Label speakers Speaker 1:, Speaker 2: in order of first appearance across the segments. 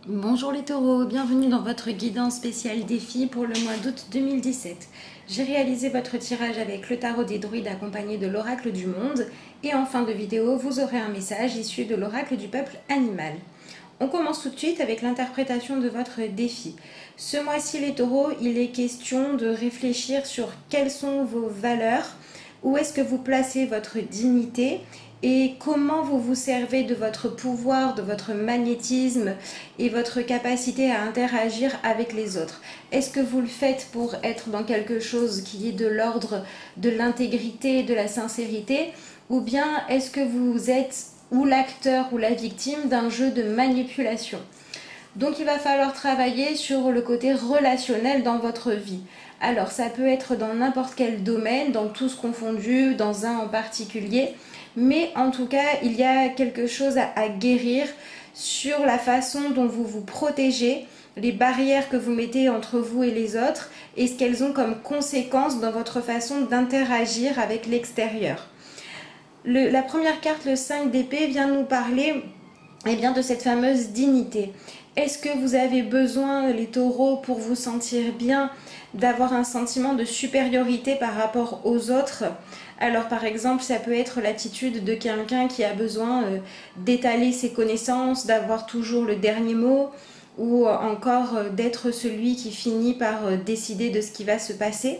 Speaker 1: Bonjour les taureaux, bienvenue dans votre guidance spéciale défi pour le mois d'août 2017. J'ai réalisé votre tirage avec le tarot des druides accompagné de l'oracle du monde et en fin de vidéo vous aurez un message issu de l'oracle du peuple animal. On commence tout de suite avec l'interprétation de votre défi. Ce mois-ci les taureaux, il est question de réfléchir sur quelles sont vos valeurs, où est-ce que vous placez votre dignité et comment vous vous servez de votre pouvoir, de votre magnétisme et votre capacité à interagir avec les autres. Est-ce que vous le faites pour être dans quelque chose qui est de l'ordre de l'intégrité, de la sincérité, ou bien est-ce que vous êtes ou l'acteur ou la victime d'un jeu de manipulation? Donc il va falloir travailler sur le côté relationnel dans votre vie. Alors ça peut être dans n'importe quel domaine, dans tous confondus, dans un en particulier, mais en tout cas il y a quelque chose à guérir sur la façon dont vous vous protégez, les barrières que vous mettez entre vous et les autres et ce qu'elles ont comme conséquence dans votre façon d'interagir avec l'extérieur. La première carte, le 5 d'épée, vient nous parler de cette fameuse dignité. Est-ce que vous avez besoin, les taureaux, pour vous sentir bien, d'avoir un sentiment de supériorité par rapport aux autres? Alors par exemple, ça peut être l'attitude de quelqu'un qui a besoin d'étaler ses connaissances, d'avoir toujours le dernier mot, ou encore d'être celui qui finit par décider de ce qui va se passer.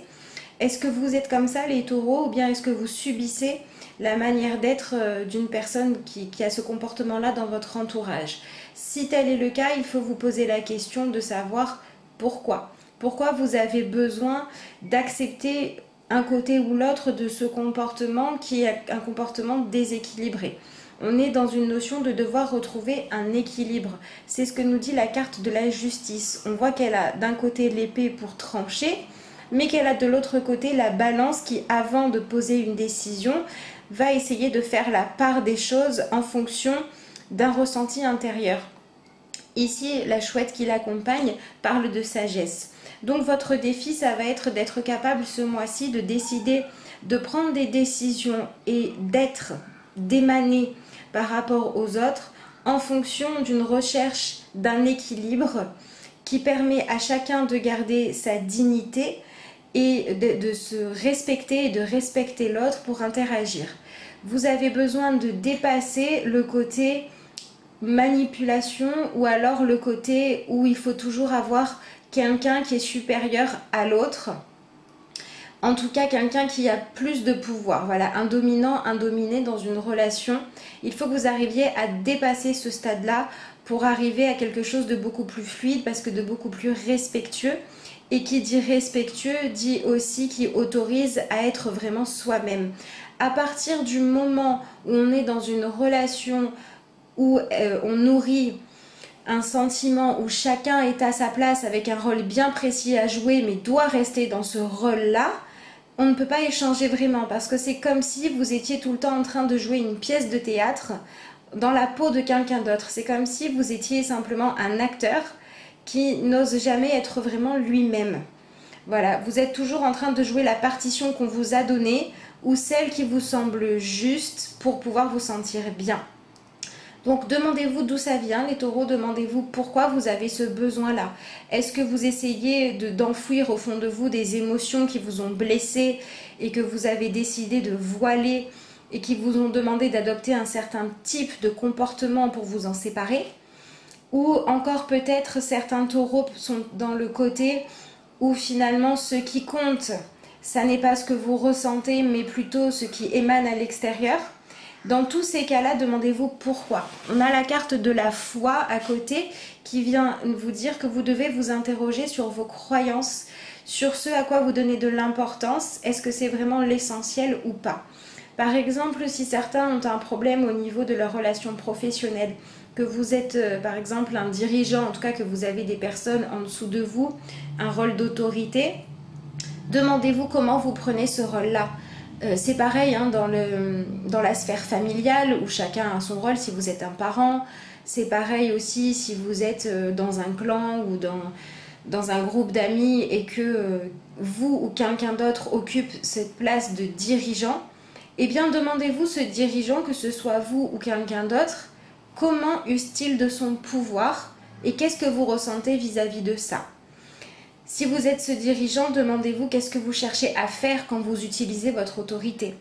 Speaker 1: Est-ce que vous êtes comme ça les taureaux, ou bien est-ce que vous subissez la manière d'être d'une personne qui a ce comportement-là dans votre entourage? Si tel est le cas, il faut vous poser la question de savoir pourquoi. Pourquoi vous avez besoin d'accepter un côté ou l'autre de ce comportement qui est un comportement déséquilibré. On est dans une notion de devoir retrouver un équilibre. C'est ce que nous dit la carte de la justice. On voit qu'elle a d'un côté l'épée pour trancher, mais qu'elle a de l'autre côté la balance qui, avant de poser une décision, va essayer de faire la part des choses en fonction d'un ressenti intérieur. Ici, la chouette qui l'accompagne parle de sagesse. Donc votre défi, ça va être d'être capable ce mois-ci de décider, de prendre des décisions et d'émaner par rapport aux autres en fonction d'une recherche d'un équilibre qui permet à chacun de garder sa dignité et de se respecter et de respecter l'autre pour interagir. Vous avez besoin de dépasser le côté manipulation ou alors le côté où il faut toujours avoir quelqu'un qui est supérieur à l'autre. En tout cas, quelqu'un qui a plus de pouvoir. Voilà, un dominant, un dominé dans une relation. Il faut que vous arriviez à dépasser ce stade-là pour arriver à quelque chose de beaucoup plus fluide, parce que de beaucoup plus respectueux. Et qui dit respectueux, dit aussi qui autorise à être vraiment soi-même. À partir du moment où on est dans une relation où on nourrit un sentiment où chacun est à sa place avec un rôle bien précis à jouer mais doit rester dans ce rôle-là, on ne peut pas échanger vraiment, parce que c'est comme si vous étiez tout le temps en train de jouer une pièce de théâtre dans la peau de quelqu'un d'autre. C'est comme si vous étiez simplement un acteur qui n'ose jamais être vraiment lui-même. Voilà, vous êtes toujours en train de jouer la partition qu'on vous a donnée ou celle qui vous semble juste pour pouvoir vous sentir bien. Donc demandez-vous d'où ça vient, les taureaux, demandez-vous pourquoi vous avez ce besoin-là. Est-ce que vous essayez d'enfouir au fond de vous des émotions qui vous ont blessé et que vous avez décidé de voiler et qui vous ont demandé d'adopter un certain type de comportement pour vous en séparer? Ou encore peut-être certains taureaux sont dans le côté où finalement ce qui compte, ça n'est pas ce que vous ressentez, mais plutôt ce qui émane à l'extérieur. Dans tous ces cas-là, demandez-vous pourquoi. On a la carte de la foi à côté qui vient vous dire que vous devez vous interroger sur vos croyances, sur ce à quoi vous donnez de l'importance. Est-ce que c'est vraiment l'essentiel ou pas? Par exemple, si certains ont un problème au niveau de leur relation professionnelle, que vous êtes par exemple un dirigeant, en tout cas que vous avez des personnes en dessous de vous, un rôle d'autorité, demandez-vous comment vous prenez ce rôle-là. C'est pareil dans la sphère familiale où chacun a son rôle. Si vous êtes un parent, c'est pareil aussi si vous êtes dans un clan ou dans un groupe d'amis et que vous ou quelqu'un d'autre occupe cette place de dirigeant. Eh bien demandez-vous, ce dirigeant, que ce soit vous ou quelqu'un d'autre, comment use-t-il de son pouvoir Et qu'est-ce que vous ressentez vis-à-vis de ça? Si vous êtes ce dirigeant, demandez-vous qu'est-ce que vous cherchez à faire quand vous utilisez votre autorité.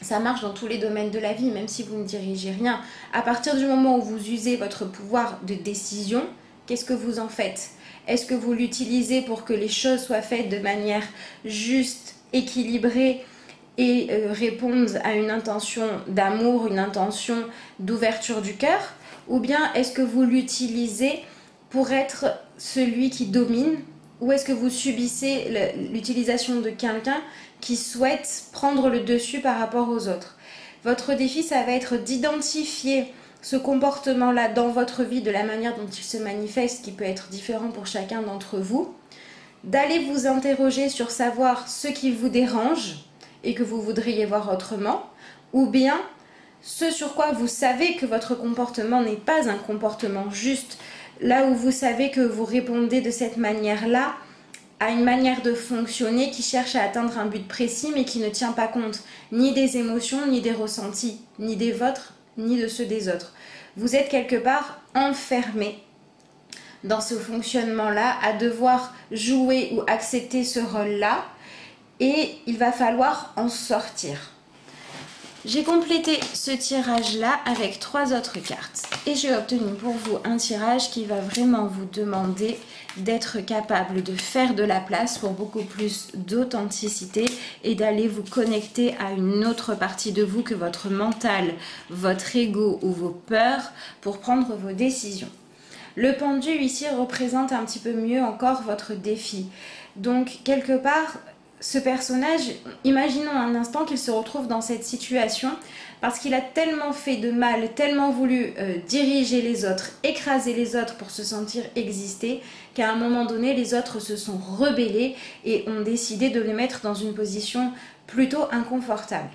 Speaker 1: Ça marche dans tous les domaines de la vie, même si vous ne dirigez rien. À partir du moment où vous usez votre pouvoir de décision, qu'est-ce que vous en faites? Est-ce que vous l'utilisez pour que les choses soient faites de manière juste, équilibrée et répondent à une intention d'amour, une intention d'ouverture du cœur? Ou bien est-ce que vous l'utilisez pour être celui qui domine? Ou est-ce que vous subissez l'utilisation de quelqu'un qui souhaite prendre le dessus par rapport aux autres? Votre défi, ça va être d'identifier ce comportement-là dans votre vie, de la manière dont il se manifeste, qui peut être différent pour chacun d'entre vous, d'aller vous interroger sur savoir ce qui vous dérange et que vous voudriez voir autrement, ou bien ce sur quoi vous savez que votre comportement n'est pas un comportement juste, là où vous savez que vous répondez de cette manière-là à une manière de fonctionner qui cherche à atteindre un but précis mais qui ne tient pas compte ni des émotions, ni des ressentis, ni des vôtres, ni de ceux des autres. Vous êtes quelque part enfermé dans ce fonctionnement-là, à devoir jouer ou accepter ce rôle-là, et il va falloir en sortir. J'ai complété ce tirage-là avec 3 autres cartes et j'ai obtenu pour vous un tirage qui va vraiment vous demander d'être capable de faire de la place pour beaucoup plus d'authenticité et d'aller vous connecter à une autre partie de vous que votre mental, votre ego ou vos peurs pour prendre vos décisions. Le pendu ici représente un petit peu mieux encore votre défi. Donc quelque part, ce personnage, imaginons un instant qu'il se retrouve dans cette situation parce qu'il a tellement fait de mal, tellement voulu diriger les autres, écraser les autres pour se sentir exister, qu'à un moment donné, les autres se sont rebellés et ont décidé de le mettre dans une position plutôt inconfortable.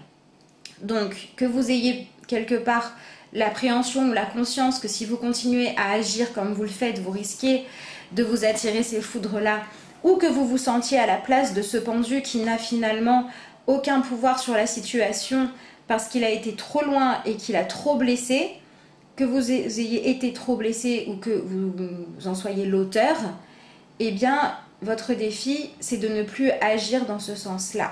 Speaker 1: Donc, que vous ayez quelque part l'appréhension ou la conscience que si vous continuez à agir comme vous le faites, vous risquez de vous attirer ces foudres-là, ou que vous vous sentiez à la place de ce pendu qui n'a finalement aucun pouvoir sur la situation parce qu'il a été trop loin et qu'il a trop blessé, que vous ayez été trop blessé ou que vous en soyez l'auteur, eh bien, votre défi, c'est de ne plus agir dans ce sens-là.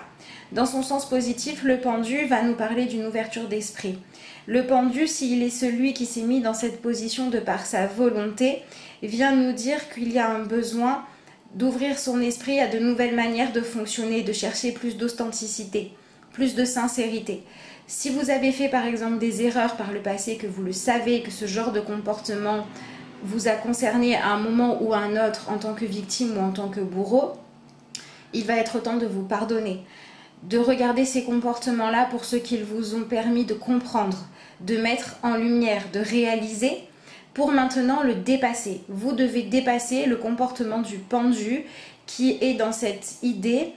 Speaker 1: Dans son sens positif, le pendu va nous parler d'une ouverture d'esprit. Le pendu, s'il est celui qui s'est mis dans cette position de par sa volonté, vient nous dire qu'il y a un besoin d'ouvrir son esprit à de nouvelles manières de fonctionner, de chercher plus d'authenticité, plus de sincérité. Si vous avez fait par exemple des erreurs par le passé, que vous le savez, que ce genre de comportement vous a concerné à un moment ou à un autre en tant que victime ou en tant que bourreau, il va être temps de vous pardonner, de regarder ces comportements-là pour ce qu'ils vous ont permis de comprendre, de mettre en lumière, de réaliser, pour maintenant le dépasser. Vous devez dépasser le comportement du pendu qui est dans cette idée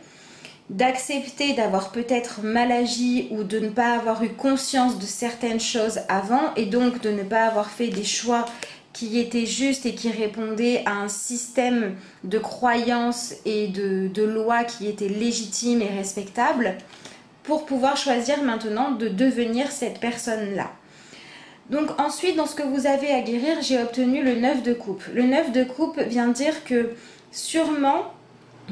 Speaker 1: d'accepter d'avoir peut-être mal agi ou de ne pas avoir eu conscience de certaines choses avant et donc de ne pas avoir fait des choix qui étaient justes et qui répondaient à un système de croyances et de lois qui étaient légitimes et respectables pour pouvoir choisir maintenant de devenir cette personne-là. Donc ensuite, dans ce que vous avez à guérir, j'ai obtenu le 9 de coupe. Le 9 de coupe vient dire que sûrement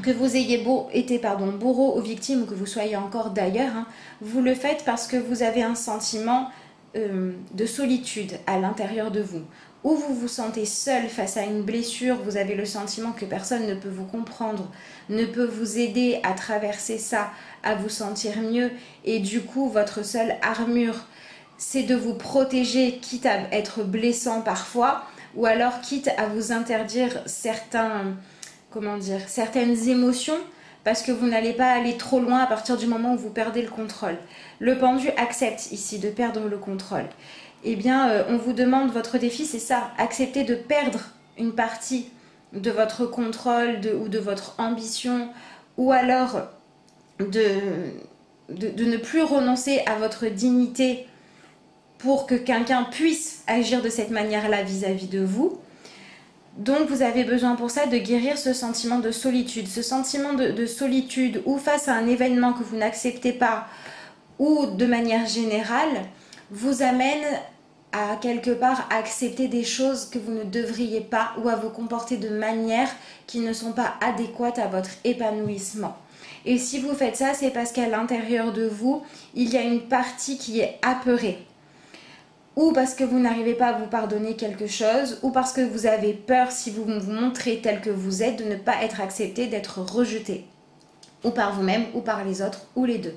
Speaker 1: que vous ayez été bourreau ou victime ou que vous soyez encore d'ailleurs, vous le faites parce que vous avez un sentiment de solitude à l'intérieur de vous. Ou vous vous sentez seul face à une blessure, vous avez le sentiment que personne ne peut vous comprendre, ne peut vous aider à traverser ça, à vous sentir mieux. Et du coup, votre seule armure, c'est de vous protéger, quitte à être blessant parfois, ou alors quitte à vous interdire certaines émotions, parce que vous n'allez pas aller trop loin à partir du moment où vous perdez le contrôle. Le pendu accepte ici de perdre le contrôle. Eh bien, on vous demande, votre défi, c'est ça, accepter de perdre une partie de votre contrôle ou de votre ambition, ou alors de ne plus renoncer à votre dignité pour que quelqu'un puisse agir de cette manière-là vis-à-vis de vous. Donc vous avez besoin pour ça de guérir ce sentiment de solitude. Ce sentiment de solitude ou face à un événement que vous n'acceptez pas ou de manière générale vous amène à quelque part accepter des choses que vous ne devriez pas ou à vous comporter de manières qui ne sont pas adéquates à votre épanouissement. Et si vous faites ça, c'est parce qu'à l'intérieur de vous, il y a une partie qui est apeurée. Ou parce que vous n'arrivez pas à vous pardonner quelque chose, ou parce que vous avez peur, si vous vous montrez tel que vous êtes, de ne pas être accepté, d'être rejeté. Ou par vous-même, ou par les autres, ou les deux.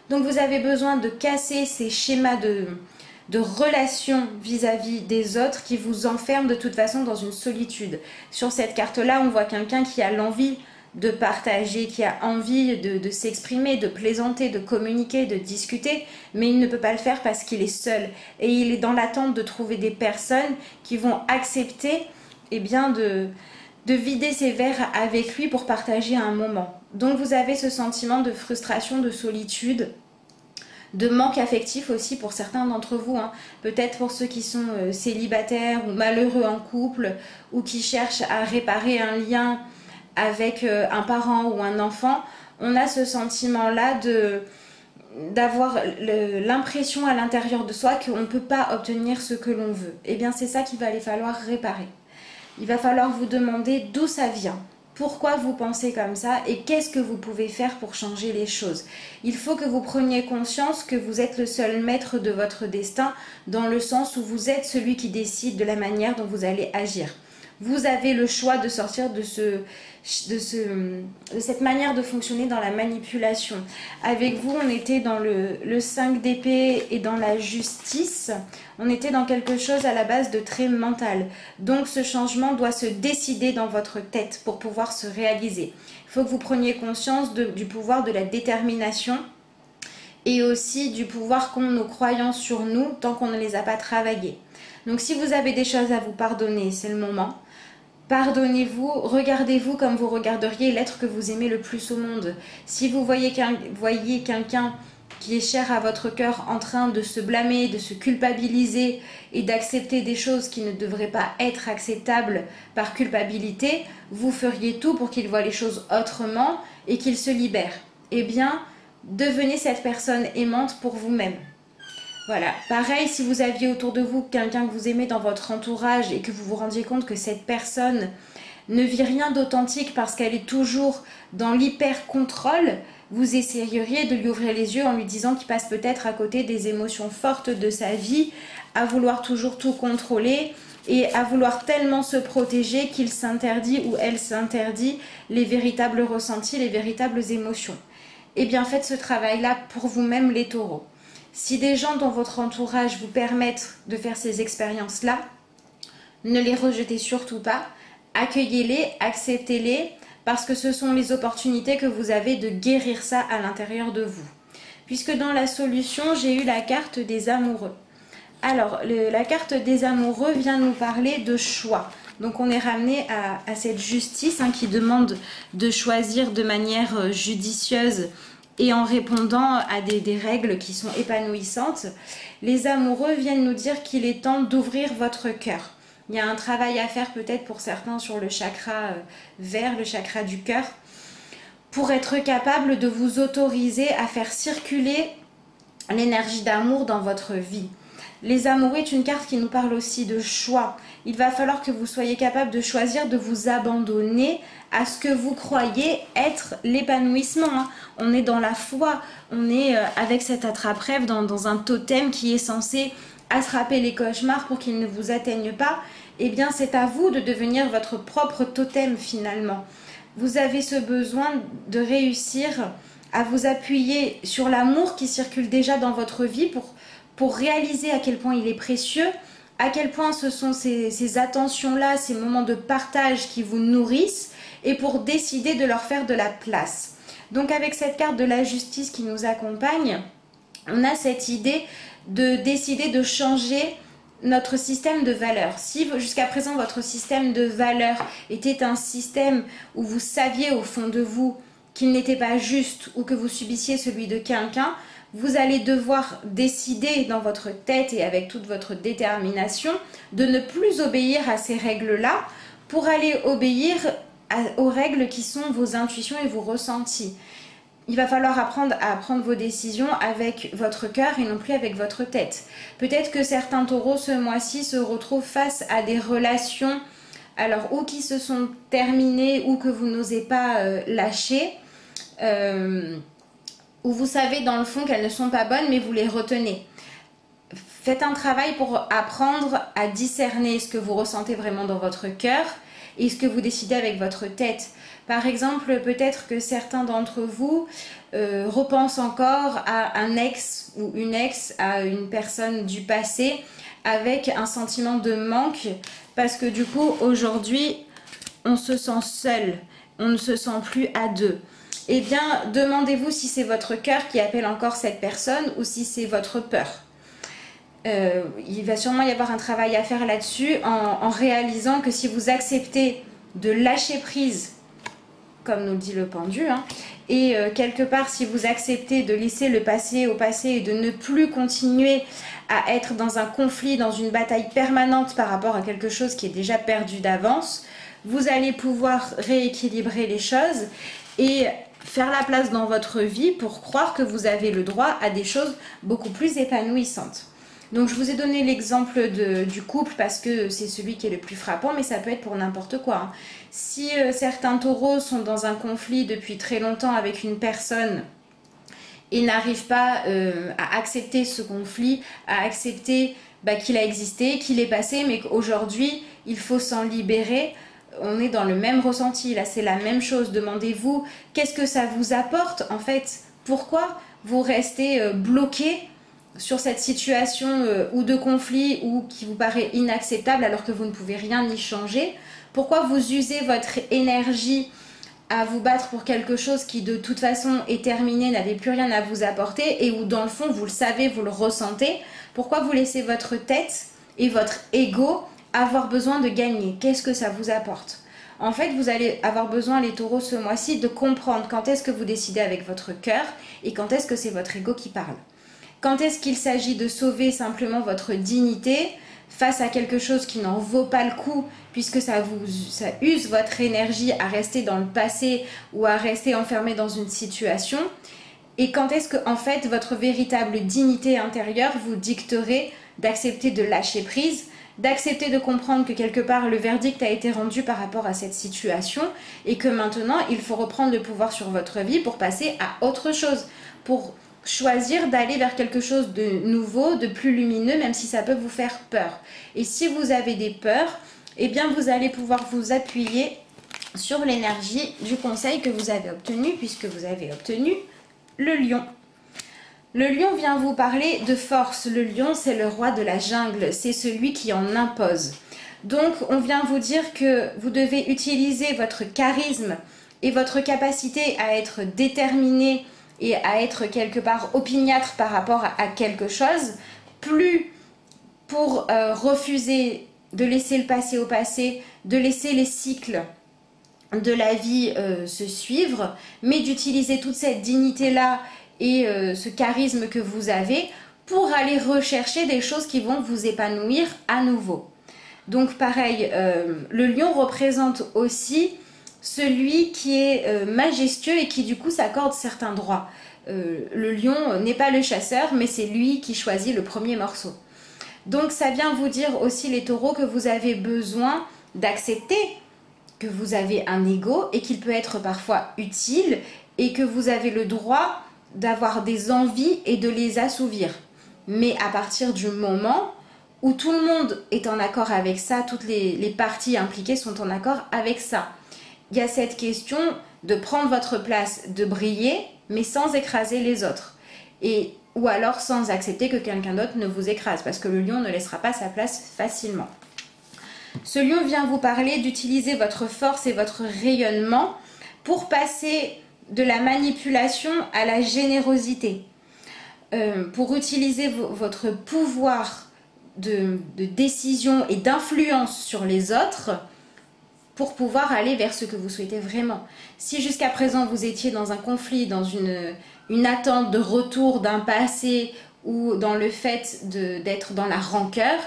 Speaker 1: Donc vous avez besoin de casser ces schémas de relations vis-à-vis des autres qui vous enferment de toute façon dans une solitude. Sur cette carte-là, on voit quelqu'un qui a l'envie de partager, qui a envie de s'exprimer, de plaisanter, de communiquer, de discuter, mais il ne peut pas le faire parce qu'il est seul. Et il est dans l'attente de trouver des personnes qui vont accepter de vider ses verres avec lui pour partager un moment. Donc vous avez ce sentiment de frustration, de solitude, de manque affectif aussi pour certains d'entre vous, hein. Peut-être pour ceux qui sont célibataires ou malheureux en couple ou qui cherchent à réparer un lien avec un parent ou un enfant, on a ce sentiment-là d'avoir l'impression à l'intérieur de soi qu'on ne peut pas obtenir ce que l'on veut. Eh bien, c'est ça qu'il va aller falloir réparer. Il va falloir vous demander d'où ça vient, pourquoi vous pensez comme ça et qu'est-ce que vous pouvez faire pour changer les choses. Il faut que vous preniez conscience que vous êtes le seul maître de votre destin, dans le sens où vous êtes celui qui décide de la manière dont vous allez agir. Vous avez le choix de sortir de cette manière de fonctionner dans la manipulation. Avec vous, on était dans le 5 d'épée et dans la justice. On était dans quelque chose à la base de très mental. Donc ce changement doit se décider dans votre tête pour pouvoir se réaliser. Il faut que vous preniez conscience du pouvoir de la détermination et aussi du pouvoir qu'ont nos croyances sur nous tant qu'on ne les a pas travaillées. Donc si vous avez des choses à vous pardonner, c'est le moment. Pardonnez-vous, regardez-vous comme vous regarderiez l'être que vous aimez le plus au monde. Si vous voyez quelqu'un qui est cher à votre cœur en train de se blâmer, de se culpabiliser et d'accepter des choses qui ne devraient pas être acceptables par culpabilité, vous feriez tout pour qu'il voie les choses autrement et qu'il se libère. Eh bien, devenez cette personne aimante pour vous-même. Voilà, pareil, si vous aviez autour de vous quelqu'un que vous aimez dans votre entourage et que vous vous rendiez compte que cette personne ne vit rien d'authentique parce qu'elle est toujours dans l'hyper-contrôle, vous essayeriez de lui ouvrir les yeux en lui disant qu'il passe peut-être à côté des émotions fortes de sa vie, à vouloir toujours tout contrôler et à vouloir tellement se protéger qu'il s'interdit ou elle s'interdit les véritables ressentis, les véritables émotions. Eh bien, faites ce travail-là pour vous-même les taureaux. Si des gens dans votre entourage vous permettent de faire ces expériences-là, ne les rejetez surtout pas, accueillez-les, acceptez-les, parce que ce sont les opportunités que vous avez de guérir ça à l'intérieur de vous. Puisque dans la solution, j'ai eu la carte des amoureux. Alors, la carte des amoureux vient nous parler de choix. Donc on est ramené à cette justice qui demande de choisir de manière judicieuse et en répondant à des règles qui sont épanouissantes. Les amoureux viennent nous dire qu'il est temps d'ouvrir votre cœur. Il y a un travail à faire peut-être pour certains sur le chakra vert, le chakra du cœur, pour être capable de vous autoriser à faire circuler l'énergie d'amour dans votre vie. Les amoureux est une carte qui nous parle aussi de choix. Il va falloir que vous soyez capable de choisir de vous abandonner à ce que vous croyez être l'épanouissement. On est dans la foi, on est avec cet attrape-rêve dans un totem qui est censé attraper les cauchemars pour qu'ils ne vous atteignent pas. Eh bien, c'est à vous de devenir votre propre totem finalement. Vous avez ce besoin de réussir à vous appuyer sur l'amour qui circule déjà dans votre vie pour réaliser à quel point il est précieux, à quel point ce sont ces attentions-là, ces moments de partage qui vous nourrissent, et pour décider de leur faire de la place. Donc avec cette carte de la justice qui nous accompagne, on a cette idée de décider de changer notre système de valeurs. Si jusqu'à présent votre système de valeurs était un système où vous saviez au fond de vous qu'il n'était pas juste ou que vous subissiez celui de quelqu'un, vous allez devoir décider dans votre tête et avec toute votre détermination de ne plus obéir à ces règles-là pour aller obéir aux règles qui sont vos intuitions et vos ressentis. il va falloir apprendre à prendre vos décisions avec votre cœur et non plus avec votre tête. Peut-être que certains taureaux ce mois-ci se retrouvent face à des relations, alors ou qui se sont terminées ou que vous n'osez pas lâcher, où vous savez dans le fond qu'elles ne sont pas bonnes mais vous les retenez. Faites un travail pour apprendre à discerner ce que vous ressentez vraiment dans votre cœur et ce que vous décidez avec votre tête. Par exemple, peut-être que certains d'entre vous repensent encore à un ex ou une ex, à une personne du passé avec un sentiment de manque parce que du coup, aujourd'hui, on se sent seul, on ne se sent plus à deux. Eh bien, demandez-vous si c'est votre cœur qui appelle encore cette personne ou si c'est votre peur. Il va sûrement y avoir un travail à faire là-dessus en réalisant que si vous acceptez de lâcher prise, comme nous le dit le pendu, hein, et quelque part si vous acceptez de laisser le passé au passé et de ne plus continuer à être dans un conflit, dans une bataille permanente par rapport à quelque chose qui est déjà perdu d'avance, vous allez pouvoir rééquilibrer les choses et faire la place dans votre vie pour croire que vous avez le droit à des choses beaucoup plus épanouissantes. Donc je vous ai donné l'exemple du couple parce que c'est celui qui est le plus frappant, mais ça peut être pour n'importe quoi. Hein. Si certains taureaux sont dans un conflit depuis très longtemps avec une personne et n'arrivent pas à accepter ce conflit, à accepter qu'il a existé, qu'il est passé, mais qu'aujourd'hui il faut s'en libérer, on est dans le même ressenti. Là c'est la même chose. Demandez-vous qu'est-ce que ça vous apporte en fait. Pourquoi vous restez bloqué sur cette situation ou de conflit ou qui vous paraît inacceptable alors que vous ne pouvez rien y changer? Pourquoi vous usez votre énergie à vous battre pour quelque chose qui de toute façon est terminé, n'avait plus rien à vous apporter et où dans le fond vous le savez, vous le ressentez? Pourquoi vous laissez votre tête et votre ego avoir besoin de gagner? Qu'est-ce que ça vous apporte? En fait, vous allez avoir besoin, les taureaux, ce mois-ci, de comprendre quand est-ce que vous décidez avec votre cœur et quand est-ce que c'est votre ego qui parle. Quand est-ce qu'il s'agit de sauver simplement votre dignité face à quelque chose qui n'en vaut pas le coup puisque ça use votre énergie à rester dans le passé ou à rester enfermé dans une situation? Et quand est-ce que en fait votre véritable dignité intérieure vous dicterait d'accepter de lâcher prise, d'accepter de comprendre que quelque part le verdict a été rendu par rapport à cette situation et que maintenant il faut reprendre le pouvoir sur votre vie pour passer à autre chose, pour choisir d'aller vers quelque chose de nouveau, de plus lumineux, même si ça peut vous faire peur. Et si vous avez des peurs, eh bien vous allez pouvoir vous appuyer sur l'énergie du conseil que vous avez obtenu, puisque vous avez obtenu le lion. Le lion vient vous parler de force. Le lion, c'est le roi de la jungle, c'est celui qui en impose. Donc, on vient vous dire que vous devez utiliser votre charisme et votre capacité à être déterminé et à être quelque part opiniâtre par rapport à quelque chose, plus pour refuser de laisser le passé au passé, de laisser les cycles de la vie se suivre, mais d'utiliser toute cette dignité-là et ce charisme que vous avez pour aller rechercher des choses qui vont vous épanouir à nouveau. Donc pareil, le lion représente aussi celui qui est majestueux et qui du coup s'accorde certains droits. Le lion n'est pas le chasseur, mais c'est lui qui choisit le premier morceau. Donc ça vient vous dire aussi, les taureaux, que vous avez besoin d'accepter que vous avez un ego et qu'il peut être parfois utile et que vous avez le droit d'avoir des envies et de les assouvir. Mais à partir du moment où tout le monde est en accord avec ça, toutes les parties impliquées sont en accord avec ça. Il y a cette question de prendre votre place, de briller, mais sans écraser les autres. Ou alors sans accepter que quelqu'un d'autre ne vous écrase, parce que le lion ne laissera pas sa place facilement. Ce lion vient vous parler d'utiliser votre force et votre rayonnement pour passer de la manipulation à la générosité. Pour utiliser votre pouvoir de décision et d'influence sur les autres pour pouvoir aller vers ce que vous souhaitez vraiment. Si jusqu'à présent vous étiez dans un conflit, dans une attente de retour d'un passé ou dans le fait d'être dans la rancœur,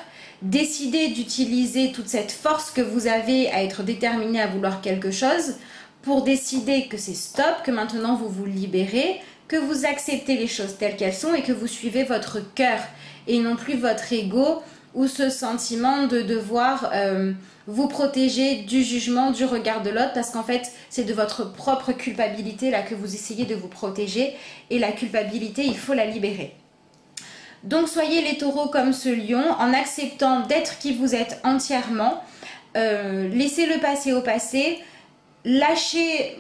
Speaker 1: décidez d'utiliser toute cette force que vous avez à être déterminé à vouloir quelque chose pour décider que c'est stop, que maintenant vous vous libérez, que vous acceptez les choses telles qu'elles sont et que vous suivez votre cœur et non plus votre ego ou ce sentiment de devoir vous protéger du jugement, du regard de l'autre, parce qu'en fait c'est de votre propre culpabilité là que vous essayez de vous protéger, et la culpabilité il faut la libérer. Donc soyez les taureaux comme ce lion en acceptant d'être qui vous êtes entièrement, laissez le passé au passé, lâchez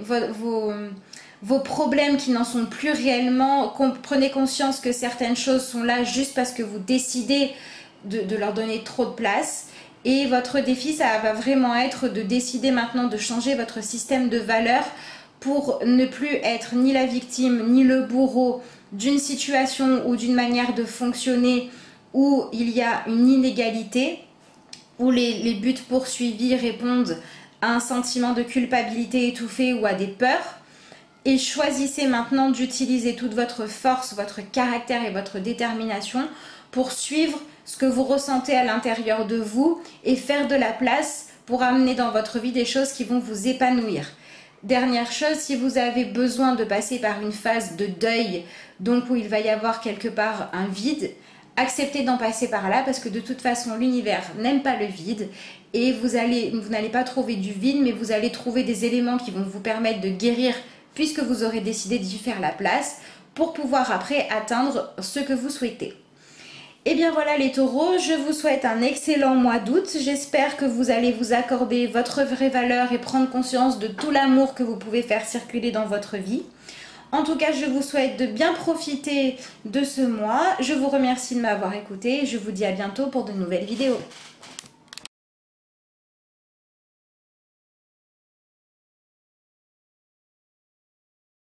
Speaker 1: vos problèmes qui n'en sont plus réellement, prenez conscience que certaines choses sont là juste parce que vous décidez de leur donner trop de place. Et votre défi, ça va vraiment être de décider maintenant de changer votre système de valeurs pour ne plus être ni la victime ni le bourreau d'une situation ou d'une manière de fonctionner où il y a une inégalité, où les buts poursuivis répondent à un sentiment de culpabilité étouffée ou à des peurs. Et choisissez maintenant d'utiliser toute votre force, votre caractère et votre détermination pour suivre ce que vous ressentez à l'intérieur de vous et faire de la place pour amener dans votre vie des choses qui vont vous épanouir. Dernière chose, si vous avez besoin de passer par une phase de deuil, donc où il va y avoir quelque part un vide, acceptez d'en passer par là parce que de toute façon l'univers n'aime pas le vide et vous n'allez pas trouver du vide, mais vous allez trouver des éléments qui vont vous permettre de guérir puisque vous aurez décidé d'y faire la place pour pouvoir après atteindre ce que vous souhaitez. Et bien voilà les taureaux, je vous souhaite un excellent mois d'août. J'espère que vous allez vous accorder votre vraie valeur et prendre conscience de tout l'amour que vous pouvez faire circuler dans votre vie. En tout cas, je vous souhaite de bien profiter de ce mois. Je vous remercie de m'avoir écouté et je vous dis à bientôt pour de nouvelles vidéos.